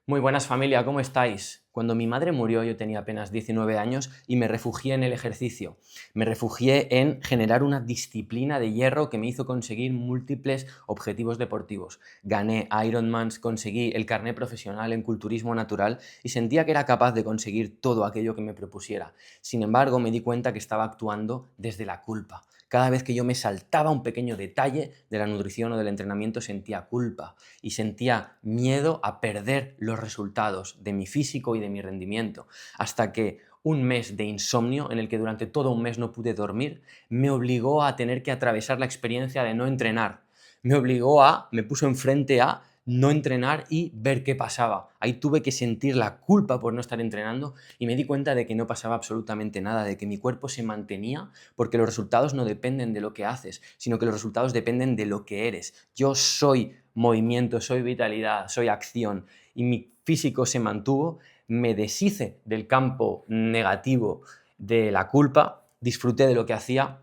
Muy buenas familia, ¿cómo estáis? Cuando mi madre murió yo tenía apenas 19 años y me refugié en el ejercicio. Me refugié en generar una disciplina de hierro que me hizo conseguir múltiples objetivos deportivos. Gané Ironmans, conseguí el carné profesional en culturismo natural y sentía que era capaz de conseguir todo aquello que me propusiera. Sin embargo, me di cuenta que estaba actuando desde la culpa. Cada vez que yo me saltaba un pequeño detalle de la nutrición o del entrenamiento sentía culpa y sentía miedo a perder los resultados de mi físico y de mi rendimiento, hasta que un mes de insomnio, en el que durante todo un mes no pude dormir, me obligó a tener que atravesar la experiencia de no entrenar. Me puso enfrente a no entrenar y ver qué pasaba. Ahí tuve que sentir la culpa por no estar entrenando y me di cuenta de que no pasaba absolutamente nada, de que mi cuerpo se mantenía porque los resultados no dependen de lo que haces, sino que los resultados dependen de lo que eres. Yo soy movimiento, soy vitalidad, soy acción y mi físico se mantuvo, me deshice del campo negativo de la culpa, disfruté de lo que hacía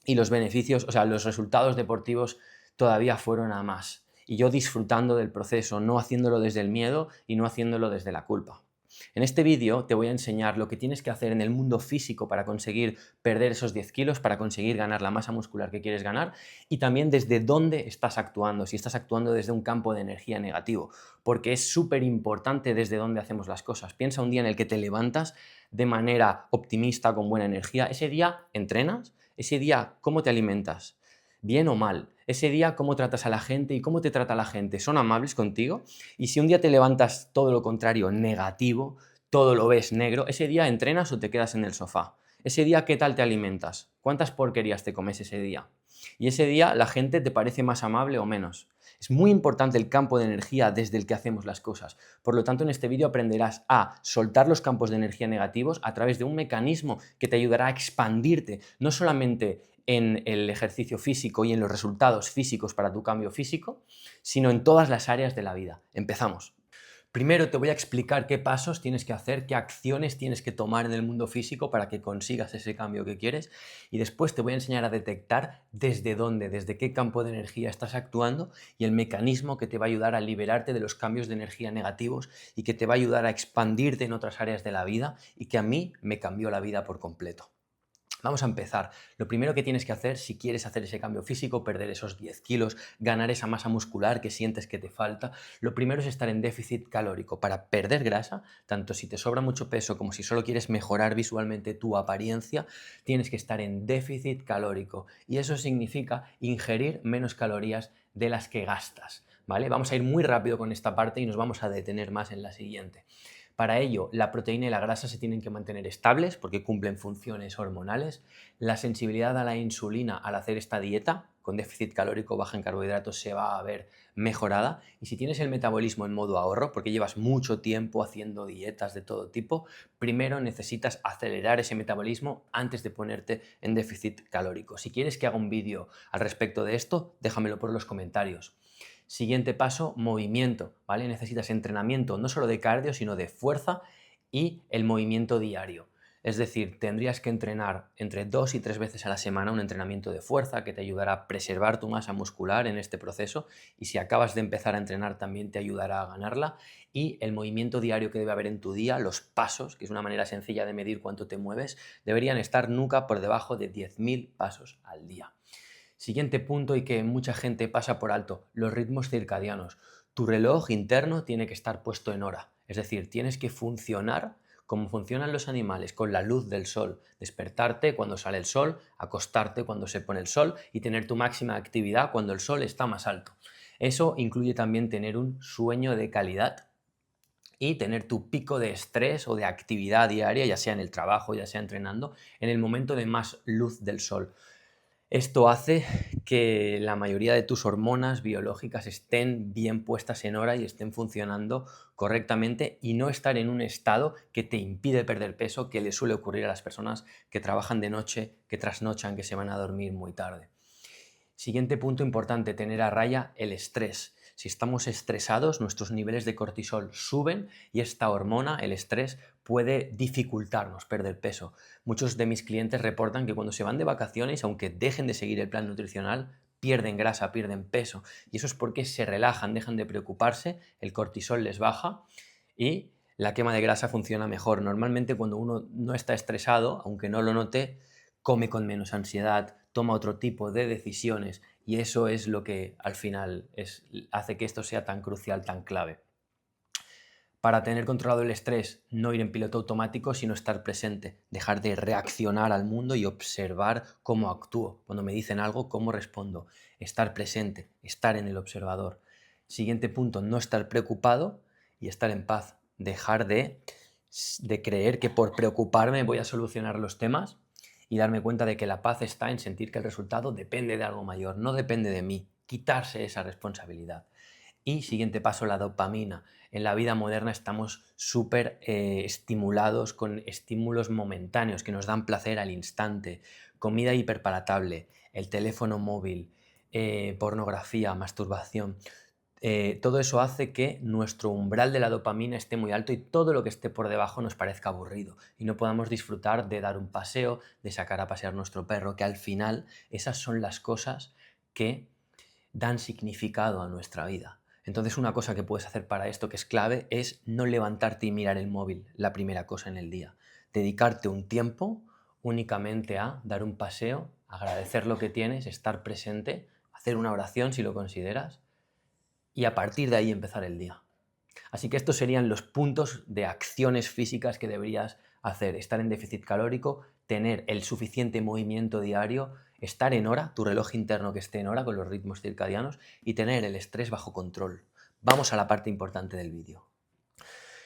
y los beneficios, o sea, los resultados deportivos todavía fueron a más. Y yo disfrutando del proceso, no haciéndolo desde el miedo y no haciéndolo desde la culpa. En este vídeo te voy a enseñar lo que tienes que hacer en el mundo físico para conseguir perder esos 10 kilos, para conseguir ganar la masa muscular que quieres ganar y también desde dónde estás actuando, si estás actuando desde un campo de energía negativo, porque es súper importante desde dónde hacemos las cosas. Piensa un día en el que te levantas de manera optimista, con buena energía. Ese día entrenas, ese día cómo te alimentas, bien o mal. Ese día cómo tratas a la gente y cómo te trata la gente. ¿Son amables contigo? Y si un día te levantas todo lo contrario, negativo, todo lo ves negro, ese día entrenas o te quedas en el sofá. Ese día, ¿qué tal te alimentas? ¿Cuántas porquerías te comes ese día? Y ese día la gente te parece más amable o menos. Es muy importante el campo de energía desde el que hacemos las cosas. Por lo tanto, en este vídeo aprenderás a soltar los campos de energía negativos a través de un mecanismo que te ayudará a expandirte, no solamente en el ejercicio físico y en los resultados físicos para tu cambio físico, sino en todas las áreas de la vida. Empezamos. Primero te voy a explicar qué pasos tienes que hacer, qué acciones tienes que tomar en el mundo físico para que consigas ese cambio que quieres y después te voy a enseñar a detectar desde dónde, desde qué campo de energía estás actuando y el mecanismo que te va a ayudar a liberarte de los cambios de energía negativos y que te va a ayudar a expandirte en otras áreas de la vida y que a mí me cambió la vida por completo. Vamos a empezar. Lo primero que tienes que hacer si quieres hacer ese cambio físico, perder esos 10 kilos, ganar esa masa muscular que sientes que te falta, lo primero es estar en déficit calórico. Para perder grasa, tanto si te sobra mucho peso como si solo quieres mejorar visualmente tu apariencia, tienes que estar en déficit calórico. Y eso significa ingerir menos calorías de las que gastas. ¿Vale? Vamos a ir muy rápido con esta parte y nos vamos a detener más en la siguiente. Para ello, la proteína y la grasa se tienen que mantener estables porque cumplen funciones hormonales. La sensibilidad a la insulina al hacer esta dieta, con déficit calórico, baja en carbohidratos, se va a ver mejorada. Y si tienes el metabolismo en modo ahorro, porque llevas mucho tiempo haciendo dietas de todo tipo, primero necesitas acelerar ese metabolismo antes de ponerte en déficit calórico. Si quieres que haga un vídeo al respecto de esto, déjamelo por los comentarios. Siguiente paso, movimiento, ¿vale? Necesitas entrenamiento no solo de cardio, sino de fuerza y el movimiento diario. Es decir, tendrías que entrenar entre 2 y 3 veces a la semana un entrenamiento de fuerza que te ayudará a preservar tu masa muscular en este proceso y si acabas de empezar a entrenar también te ayudará a ganarla y el movimiento diario que debe haber en tu día, los pasos, que es una manera sencilla de medir cuánto te mueves, deberían estar nunca por debajo de 10.000 pasos al día. Siguiente punto y que mucha gente pasa por alto, los ritmos circadianos. Tu reloj interno tiene que estar puesto en hora, es decir, tienes que funcionar como funcionan los animales, con la luz del sol, despertarte cuando sale el sol, acostarte cuando se pone el sol y tener tu máxima actividad cuando el sol está más alto. Eso incluye también tener un sueño de calidad y tener tu pico de estrés o de actividad diaria, ya sea en el trabajo, ya sea entrenando, en el momento de más luz del sol. Esto hace que la mayoría de tus hormonas biológicas estén bien puestas en hora y estén funcionando correctamente y no estar en un estado que te impide perder peso, que le suele ocurrir a las personas que trabajan de noche, que trasnochan, que se van a dormir muy tarde. Siguiente punto importante, tener a raya el estrés. Si estamos estresados, nuestros niveles de cortisol suben y esta hormona, el estrés, puede dificultarnos perder peso. Muchos de mis clientes reportan que cuando se van de vacaciones, aunque dejen de seguir el plan nutricional, pierden grasa, pierden peso. Y eso es porque se relajan, dejan de preocuparse, el cortisol les baja y la quema de grasa funciona mejor. Normalmente cuando uno no está estresado, aunque no lo note, come con menos ansiedad, toma otro tipo de decisiones y eso es lo que al final hace que esto sea tan crucial, tan clave. Para tener controlado el estrés, no ir en piloto automático, sino estar presente, dejar de reaccionar al mundo y observar cómo actúo. Cuando me dicen algo, cómo respondo. Estar presente, estar en el observador. Siguiente punto, no estar preocupado y estar en paz. Dejar de creer que por preocuparme voy a solucionar los temas y darme cuenta de que la paz está en sentir que el resultado depende de algo mayor, no depende de mí. Quitarse esa responsabilidad. Y siguiente paso, la dopamina. En la vida moderna estamos súper estimulados con estímulos momentáneos que nos dan placer al instante. Comida hiperpalatable, el teléfono móvil, pornografía, masturbación. Todo eso hace que nuestro umbral de la dopamina esté muy alto y todo lo que esté por debajo nos parezca aburrido y no podamos disfrutar de dar un paseo, de sacar a pasear nuestro perro, que al final esas son las cosas que dan significado a nuestra vida. Entonces una cosa que puedes hacer para esto que es clave es no levantarte y mirar el móvil la primera cosa en el día. Dedicarte un tiempo únicamente a dar un paseo, agradecer lo que tienes, estar presente, hacer una oración si lo consideras y a partir de ahí empezar el día. Así que estos serían los puntos de acciones físicas que deberías hacer. Estar en déficit calórico, tener el suficiente movimiento diario, estar en hora, tu reloj interno que esté en hora con los ritmos circadianos y tener el estrés bajo control. Vamos a la parte importante del vídeo.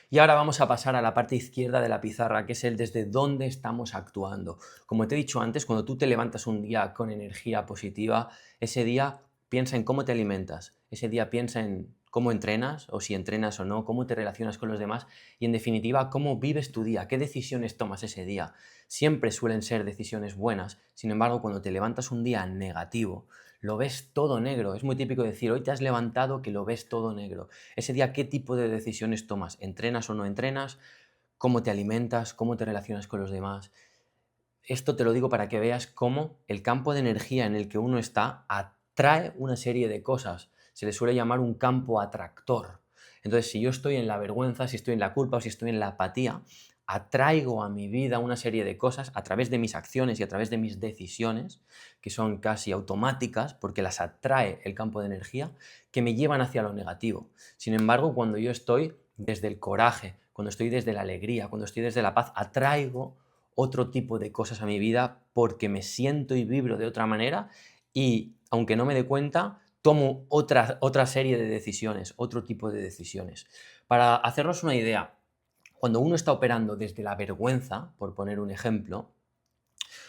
Y ahora vamos a pasar a la parte izquierda de la pizarra, que es el desde dónde estamos actuando. Como te he dicho antes, cuando tú te levantas un día con energía positiva, ese día piensa en cómo te alimentas, ese día piensa en cómo entrenas o si entrenas o no, cómo te relacionas con los demás y en definitiva cómo vives tu día, qué decisiones tomas ese día. Siempre suelen ser decisiones buenas, sin embargo cuando te levantas un día negativo, lo ves todo negro. Es muy típico decir, hoy te has levantado que lo ves todo negro. Ese día, ¿qué tipo de decisiones tomas? ¿Entrenas o no entrenas? ¿Cómo te alimentas? ¿Cómo te relacionas con los demás? Esto te lo digo para que veas cómo el campo de energía en el que uno está atrae una serie de cosas. Se le suele llamar un campo atractor. Entonces, si yo estoy en la vergüenza, si estoy en la culpa o si estoy en la apatía, atraigo a mi vida una serie de cosas a través de mis acciones y a través de mis decisiones, que son casi automáticas porque las atrae el campo de energía, que me llevan hacia lo negativo. Sin embargo, cuando yo estoy desde el coraje, cuando estoy desde la alegría, cuando estoy desde la paz, atraigo otro tipo de cosas a mi vida porque me siento y vibro de otra manera y, aunque no me dé cuenta, tomo otra serie de decisiones, otro tipo de decisiones. Para hacernos una idea, cuando uno está operando desde la vergüenza, por poner un ejemplo,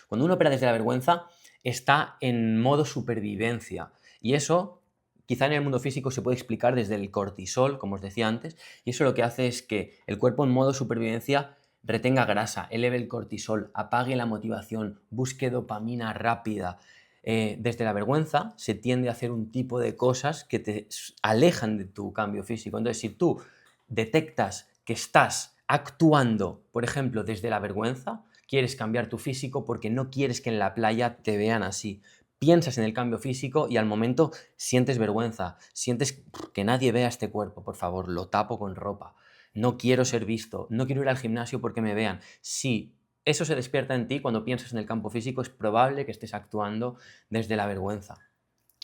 cuando uno opera desde la vergüenza, está en modo supervivencia. Y eso, quizá en el mundo físico se puede explicar desde el cortisol, como os decía antes, y eso lo que hace es que el cuerpo en modo supervivencia retenga grasa, eleve el cortisol, apague la motivación, busque dopamina rápida. Desde la vergüenza se tiende a hacer un tipo de cosas que te alejan de tu cambio físico. Entonces, si tú detectas que estás actuando, por ejemplo, desde la vergüenza, quieres cambiar tu físico porque no quieres que en la playa te vean así. Piensas en el cambio físico y al momento sientes vergüenza, sientes que nadie vea este cuerpo, por favor, lo tapo con ropa. No quiero ser visto, no quiero ir al gimnasio porque me vean. Si eso se despierta en ti cuando piensas en el campo físico, es probable que estés actuando desde la vergüenza.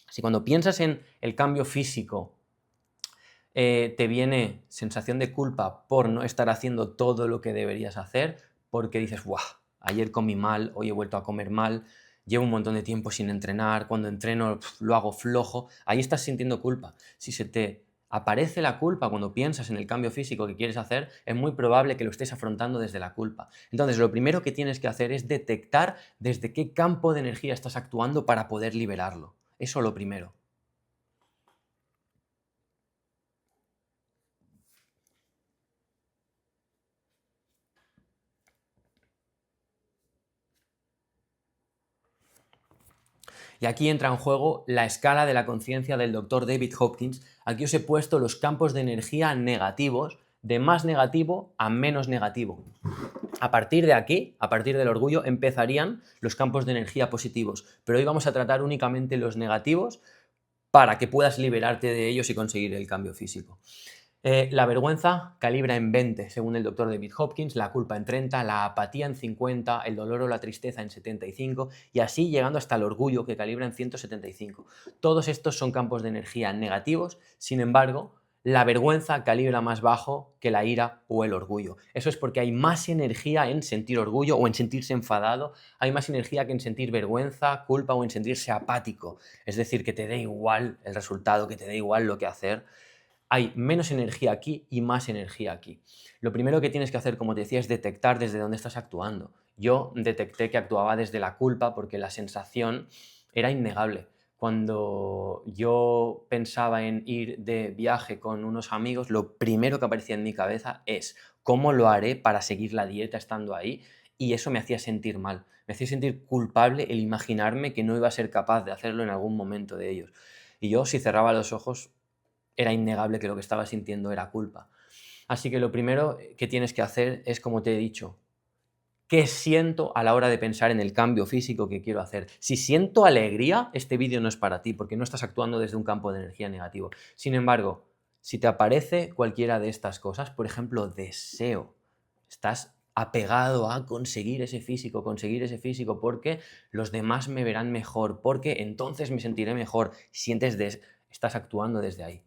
Si cuando piensas en el cambio físico te viene sensación de culpa por no estar haciendo todo lo que deberías hacer, porque dices, ¡guau! Ayer comí mal, hoy he vuelto a comer mal, llevo un montón de tiempo sin entrenar, cuando entreno lo hago flojo, ahí estás sintiendo culpa. Si se te aparece la culpa cuando piensas en el cambio físico que quieres hacer, es muy probable que lo estés afrontando desde la culpa. Entonces, lo primero que tienes que hacer es detectar desde qué campo de energía estás actuando para poder liberarlo. Eso lo primero. Y aquí entra en juego la escala de la conciencia del Dr. David Hopkins. Aquí os he puesto los campos de energía negativos, de más negativo a menos negativo. A partir de aquí, a partir del orgullo, empezarían los campos de energía positivos. Pero hoy vamos a tratar únicamente los negativos para que puedas liberarte de ellos y conseguir el cambio físico. La vergüenza calibra en 20, según el doctor David Hopkins, la culpa en 30, la apatía en 50, el dolor o la tristeza en 75 y así llegando hasta el orgullo que calibra en 175. Todos estos son campos de energía negativos, sin embargo, la vergüenza calibra más bajo que la ira o el orgullo. Eso es porque hay más energía en sentir orgullo o en sentirse enfadado, hay más energía que en sentir vergüenza, culpa o en sentirse apático. Es decir, que te dé igual el resultado, que te dé igual lo que hacer. Hay menos energía aquí y más energía aquí. Lo primero que tienes que hacer, como te decía, es detectar desde dónde estás actuando. Yo detecté que actuaba desde la culpa porque la sensación era innegable. Cuando yo pensaba en ir de viaje con unos amigos, lo primero que aparecía en mi cabeza es cómo lo haré para seguir la dieta estando ahí, y eso me hacía sentir mal. Me hacía sentir culpable el imaginarme que no iba a ser capaz de hacerlo en algún momento de ellos. Y yo, si cerraba los ojos, era innegable que lo que estaba sintiendo era culpa. Así que lo primero que tienes que hacer es, como te he dicho, ¿qué siento a la hora de pensar en el cambio físico que quiero hacer? Si siento alegría, este vídeo no es para ti, porque no estás actuando desde un campo de energía negativo. Sin embargo, si te aparece cualquiera de estas cosas, por ejemplo, deseo, estás apegado a conseguir ese físico, porque los demás me verán mejor, porque entonces me sentiré mejor. Estás actuando desde ahí.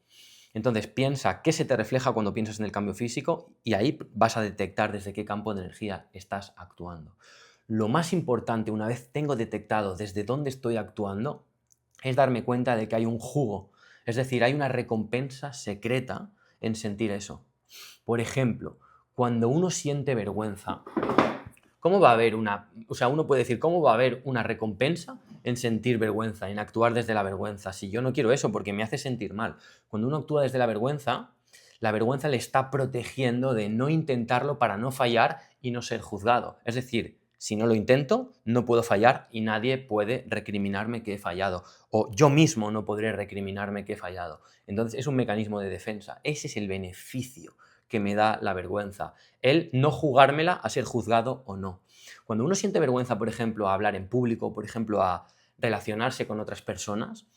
Entonces piensa qué se te refleja cuando piensas en el cambio físico y ahí vas a detectar desde qué campo de energía estás actuando. Lo más importante, una vez tengo detectado desde dónde estoy actuando, es darme cuenta de que hay un jugo, es decir, hay una recompensa secreta en sentir eso. Por ejemplo, cuando uno siente vergüenza, ¿cómo va a haber uno puede decir, ¿cómo va a haber una recompensa en sentir vergüenza, en actuar desde la vergüenza? Si yo no quiero eso porque me hace sentir mal. Cuando uno actúa desde la vergüenza le está protegiendo de no intentarlo para no fallar y no ser juzgado. Es decir, si no lo intento, no puedo fallar y nadie puede recriminarme que he fallado. O yo mismo no podré recriminarme que he fallado. Entonces es un mecanismo de defensa. Ese es el beneficio que me da la vergüenza, el no jugármela a ser juzgado o no. Cuando uno siente vergüenza, por ejemplo, a hablar en público, por ejemplo, a relacionarse con otras personas,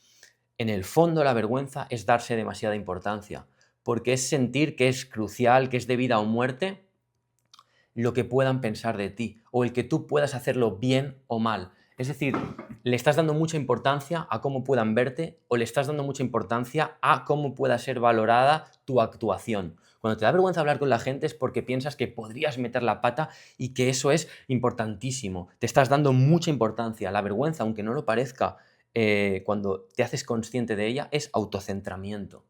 en el fondo la vergüenza es darse demasiada importancia, porque es sentir que es crucial, que es de vida o muerte lo que puedan pensar de ti o el que tú puedas hacerlo bien o mal. Es decir, le estás dando mucha importancia a cómo puedan verte o le estás dando mucha importancia a cómo pueda ser valorada tu actuación. Cuando te da vergüenza hablar con la gente es porque piensas que podrías meter la pata y que eso es importantísimo. Te estás dando mucha importancia. La vergüenza, aunque no lo parezca, cuando te haces consciente de ella, es autocentramiento,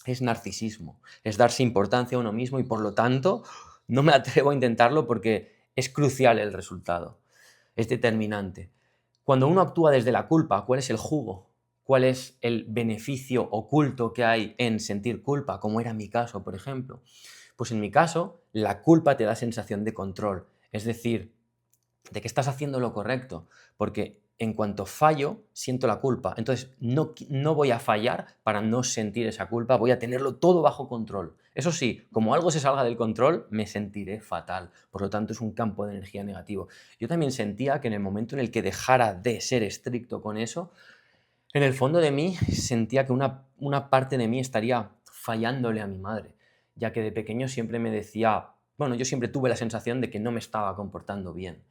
es narcisismo, es darse importancia a uno mismo y por lo tanto no me atrevo a intentarlo porque es crucial el resultado, es determinante. Cuando uno actúa desde la culpa, ¿cuál es el jugo? ¿Cuál es el beneficio oculto que hay en sentir culpa, como era mi caso, por ejemplo? Pues en mi caso, la culpa te da sensación de control, es decir, de que estás haciendo lo correcto, porque en cuanto fallo, siento la culpa. Entonces, no voy a fallar para no sentir esa culpa, voy a tenerlo todo bajo control. Eso sí, como algo se salga del control, me sentiré fatal. Por lo tanto, es un campo de energía negativo. Yo también sentía que en el momento en el que dejara de ser estricto con eso, en el fondo de mí sentía que una parte de mí estaría fallándole a mi madre, ya que de pequeño siempre me decía, bueno, yo siempre tuve la sensación de que no me estaba comportando bien.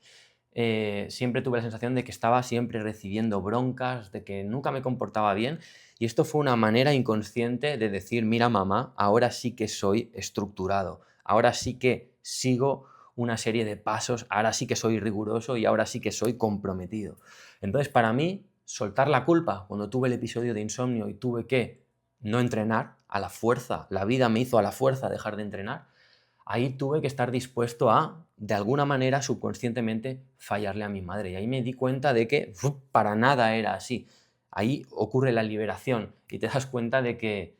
Siempre tuve la sensación de que estaba siempre recibiendo broncas, de que nunca me comportaba bien. Y esto fue una manera inconsciente de decir, mira mamá, ahora sí que soy estructurado, ahora sí que sigo una serie de pasos, ahora sí que soy riguroso y ahora sí que soy comprometido. Entonces, para mí, soltar la culpa, cuando tuve el episodio de insomnio y tuve que no entrenar a la fuerza, la vida me hizo a la fuerza dejar de entrenar, ahí tuve que estar dispuesto a, de alguna manera, subconscientemente, fallarle a mi madre. Y ahí me di cuenta de que para nada era así. Ahí ocurre la liberación y te das cuenta de que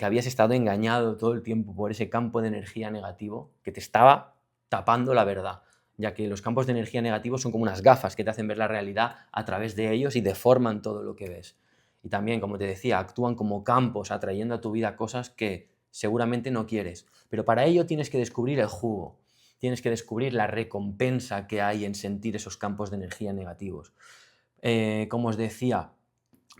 habías estado engañado todo el tiempo por ese campo de energía negativo que te estaba tapando la verdad, ya que los campos de energía negativos son como unas gafas que te hacen ver la realidad a través de ellos y deforman todo lo que ves. Y también, como te decía, actúan como campos atrayendo a tu vida cosas que seguramente no quieres. Pero para ello tienes que descubrir el jugo, tienes que descubrir la recompensa que hay en sentir esos campos de energía negativos. Como os decía,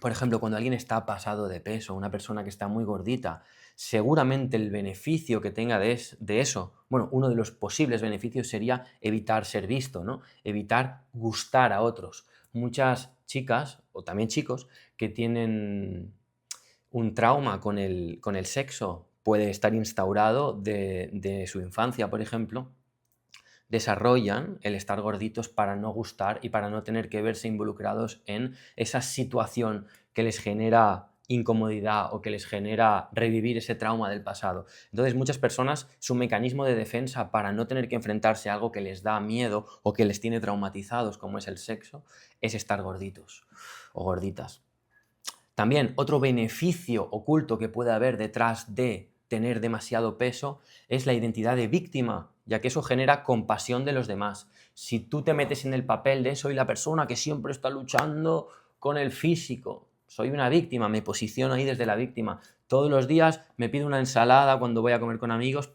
por ejemplo, cuando alguien está pasado de peso, una persona que está muy gordita, seguramente el beneficio que tenga de eso, bueno, uno de los posibles beneficios sería evitar ser visto, ¿no? Evitar gustar a otros. Muchas chicas, o también chicos, que tienen un trauma con el sexo, puede estar instaurado de su infancia, por ejemplo, desarrollan el estar gorditos para no gustar y para no tener que verse involucrados en esa situación que les genera incomodidad o que les genera revivir ese trauma del pasado. Entonces, muchas personas, su mecanismo de defensa para no tener que enfrentarse a algo que les da miedo o que les tiene traumatizados, como es el sexo, es estar gorditos o gorditas. También otro beneficio oculto que puede haber detrás de tener demasiado peso es la identidad de víctima, ya que eso genera compasión de los demás. Si tú te metes en el papel de soy la persona que siempre está luchando con el físico, soy una víctima, me posiciono ahí desde la víctima. Todos los días me pido una ensalada cuando voy a comer con amigos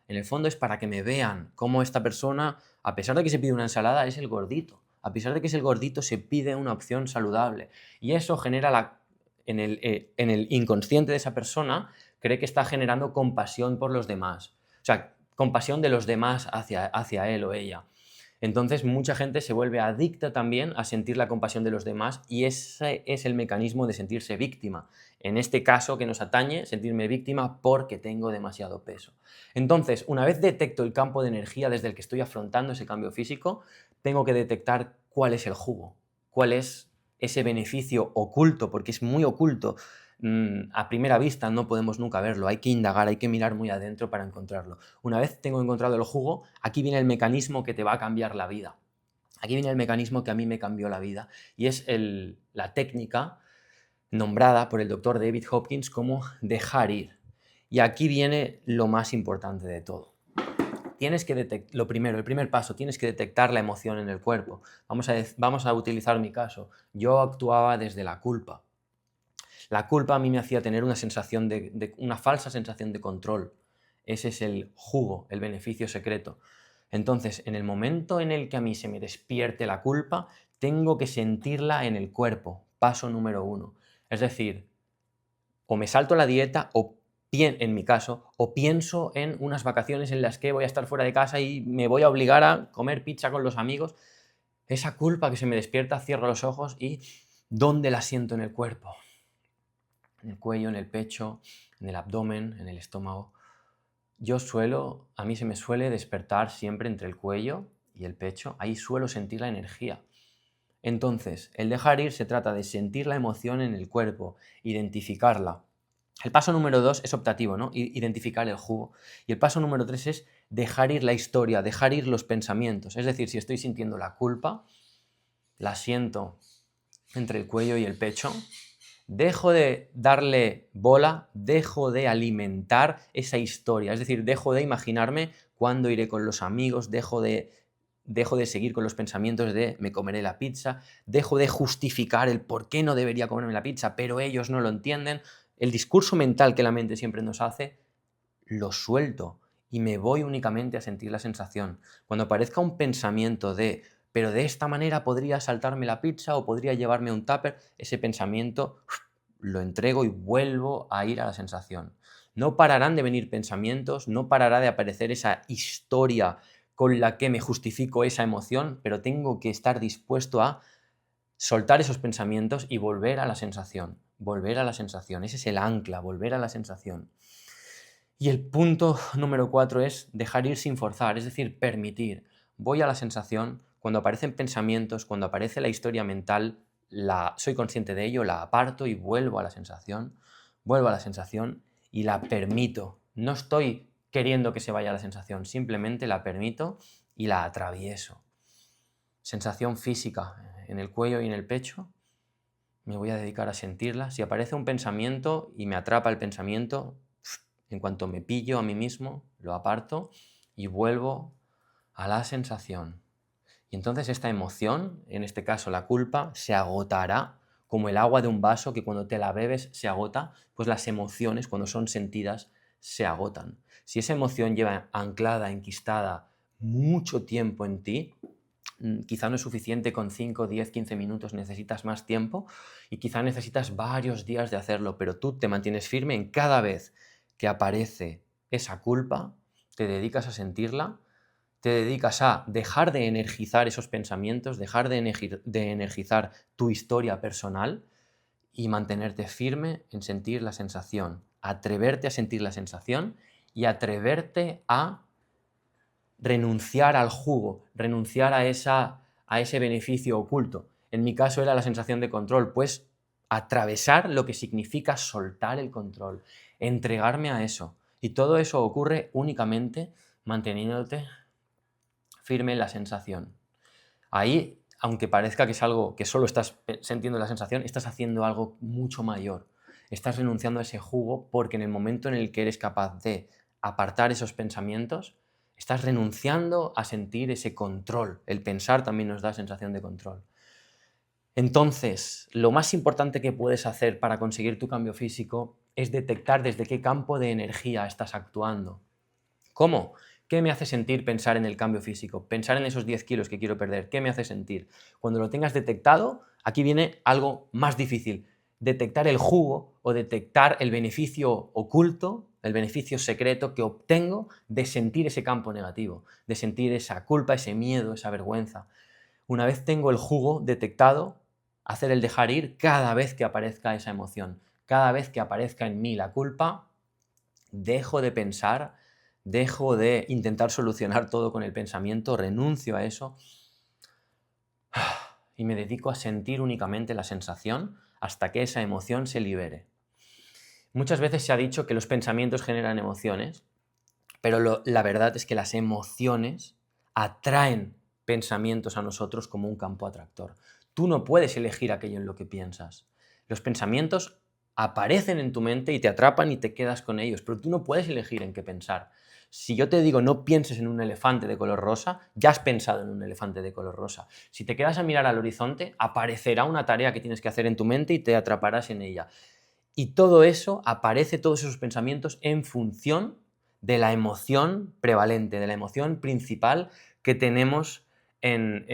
en el fondo es para que me vean cómo esta persona, a pesar de que se pide una ensalada, es el gordito. A pesar de que es el gordito, se pide una opción saludable. Y eso genera en el inconsciente de esa persona, cree que está generando compasión por los demás. O sea, compasión de los demás hacia él o ella. Entonces, mucha gente se vuelve adicta también a sentir la compasión de los demás y ese es el mecanismo de sentirse víctima. En este caso que nos atañe, sentirme víctima porque tengo demasiado peso. Entonces, una vez detecto el campo de energía desde el que estoy afrontando ese cambio físico, tengo que detectar cuál es el jugo, cuál es ese beneficio oculto, porque es muy oculto. A primera vista no podemos nunca verlo, hay que indagar, hay que mirar muy adentro para encontrarlo. Una vez tengo encontrado el jugo, aquí viene el mecanismo que te va a cambiar la vida. Aquí viene el mecanismo que a mí me cambió la vida y es la técnica nombrada por el doctor David Hopkins como dejar ir. Y aquí viene lo más importante de todo. Tienes que detectar, lo primero, el primer paso, tienes que detectar la emoción en el cuerpo. Vamos a utilizar mi caso. Yo actuaba desde la culpa. La culpa a mí me hacía tener una sensación una falsa sensación de control. Ese es el jugo, el beneficio secreto. Entonces, en el momento en el que a mí se me despierte la culpa, tengo que sentirla en el cuerpo. Paso número 1. Es decir, o me salto la dieta en mi caso, o pienso en unas vacaciones en las que voy a estar fuera de casa y me voy a obligar a comer pizza con los amigos. Esa culpa que se me despierta, cierro los ojos y ¿dónde la siento en el cuerpo? En el cuello, en el pecho, en el abdomen, en el estómago. A mí se me suele despertar siempre entre el cuello y el pecho, ahí suelo sentir la energía. Entonces, el dejar ir se trata de sentir la emoción en el cuerpo, identificarla. El paso número 2 es optativo, ¿no? Identificar el jugo. Y el paso número 3 es dejar ir la historia, dejar ir los pensamientos. Es decir, si estoy sintiendo la culpa, la siento entre el cuello y el pecho, dejo de darle bola, dejo de alimentar esa historia, es decir, dejo de imaginarme cuándo iré con los amigos, dejo de seguir con los pensamientos de me comeré la pizza, dejo de justificar el por qué no debería comerme la pizza, pero ellos no lo entienden. El discurso mental que la mente siempre nos hace, lo suelto y me voy únicamente a sentir la sensación. Cuando aparezca un pensamiento pero de esta manera podría saltarme la pizza o podría llevarme un tupper, ese pensamiento lo entrego y vuelvo a ir a la sensación. No pararán de venir pensamientos, no parará de aparecer esa historia con la que me justifico esa emoción, pero tengo que estar dispuesto a soltar esos pensamientos y volver a la sensación. Volver a la sensación. Ese es el ancla, volver a la sensación. Y el punto número 4 es dejar ir sin forzar, es decir, permitir. Voy a la sensación, cuando aparecen pensamientos, cuando aparece la historia mental, soy consciente de ello, la aparto y vuelvo a la sensación y la permito. No estoy queriendo que se vaya la sensación, simplemente la permito y la atravieso. Sensación física en el cuello y en el pecho, me voy a dedicar a sentirla. Si aparece un pensamiento y me atrapa el pensamiento, en cuanto me pillo a mí mismo, lo aparto y vuelvo a la sensación. Y entonces esta emoción, en este caso la culpa, se agotará como el agua de un vaso que cuando te la bebes se agota, pues las emociones cuando son sentidas se agotan. Si esa emoción lleva anclada, enquistada mucho tiempo en ti, quizá no es suficiente con 5, 10, 15 minutos, necesitas más tiempo y quizá necesitas varios días de hacerlo, pero tú te mantienes firme en cada vez que aparece esa culpa, te dedicas a sentirla, te dedicas a dejar de energizar esos pensamientos, dejar de energizar tu historia personal y mantenerte firme en sentir la sensación, atreverte a sentir la sensación y atreverte a renunciar al jugo, renunciar a ese beneficio oculto. En mi caso era la sensación de control, pues atravesar lo que significa soltar el control, entregarme a eso. Y todo eso ocurre únicamente manteniéndote firme en la sensación. Ahí, aunque parezca que es algo que solo estás sintiendo la sensación, estás haciendo algo mucho mayor. Estás renunciando a ese jugo porque en el momento en el que eres capaz de apartar esos pensamientos, estás renunciando a sentir ese control. El pensar también nos da sensación de control. Entonces, lo más importante que puedes hacer para conseguir tu cambio físico es detectar desde qué campo de energía estás actuando. ¿Cómo? ¿Qué me hace sentir pensar en el cambio físico? Pensar en esos 10 kilos que quiero perder. ¿Qué me hace sentir? Cuando lo tengas detectado, aquí viene algo más difícil. Detectar el jugo o detectar el beneficio oculto, el beneficio secreto que obtengo de sentir ese campo negativo, de sentir esa culpa, ese miedo, esa vergüenza. Una vez tengo el jugo detectado, hacer el dejar ir cada vez que aparezca esa emoción. Cada vez que aparezca en mí la culpa, dejo de pensar, dejo de intentar solucionar todo con el pensamiento, renuncio a eso y me dedico a sentir únicamente la sensación hasta que esa emoción se libere. Muchas veces se ha dicho que los pensamientos generan emociones, pero la verdad es que las emociones atraen pensamientos a nosotros como un campo atractor. Tú no puedes elegir aquello en lo que piensas. Los pensamientos aparecen en tu mente y te atrapan y te quedas con ellos, pero tú no puedes elegir en qué pensar. Si yo te digo no pienses en un elefante de color rosa, ya has pensado en un elefante de color rosa. Si te quedas a mirar al horizonte, aparecerá una tarea que tienes que hacer en tu mente y te atraparás en ella. Y todo eso aparece, todos esos pensamientos, en función de la emoción prevalente, de la emoción principal que tenemos en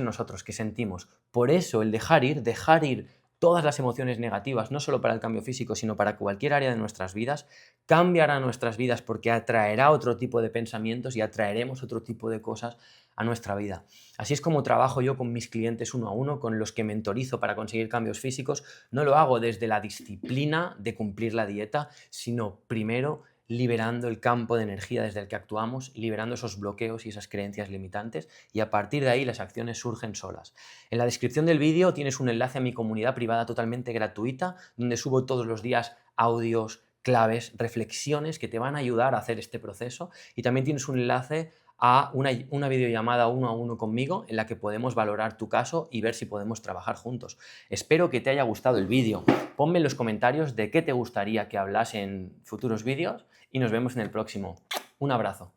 nosotros, que sentimos. Por eso el dejar ir todas las emociones negativas, no solo para el cambio físico, sino para cualquier área de nuestras vidas, cambiará nuestras vidas porque atraerá otro tipo de pensamientos y atraeremos otro tipo de cosas a nuestra vida. Así es como trabajo yo con mis clientes uno a uno, con los que mentorizo para conseguir cambios físicos. No lo hago desde la disciplina de cumplir la dieta, sino primero liberando el campo de energía desde el que actuamos, liberando esos bloqueos y esas creencias limitantes, y a partir de ahí las acciones surgen solas. En la descripción del vídeo tienes un enlace a mi comunidad privada totalmente gratuita, donde subo todos los días audios, claves, reflexiones que te van a ayudar a hacer este proceso, y también tienes un enlace a una videollamada uno a uno conmigo en la que podemos valorar tu caso y ver si podemos trabajar juntos. Espero que te haya gustado el vídeo. Ponme en los comentarios de qué te gustaría que hablase en futuros vídeos y nos vemos en el próximo. Un abrazo.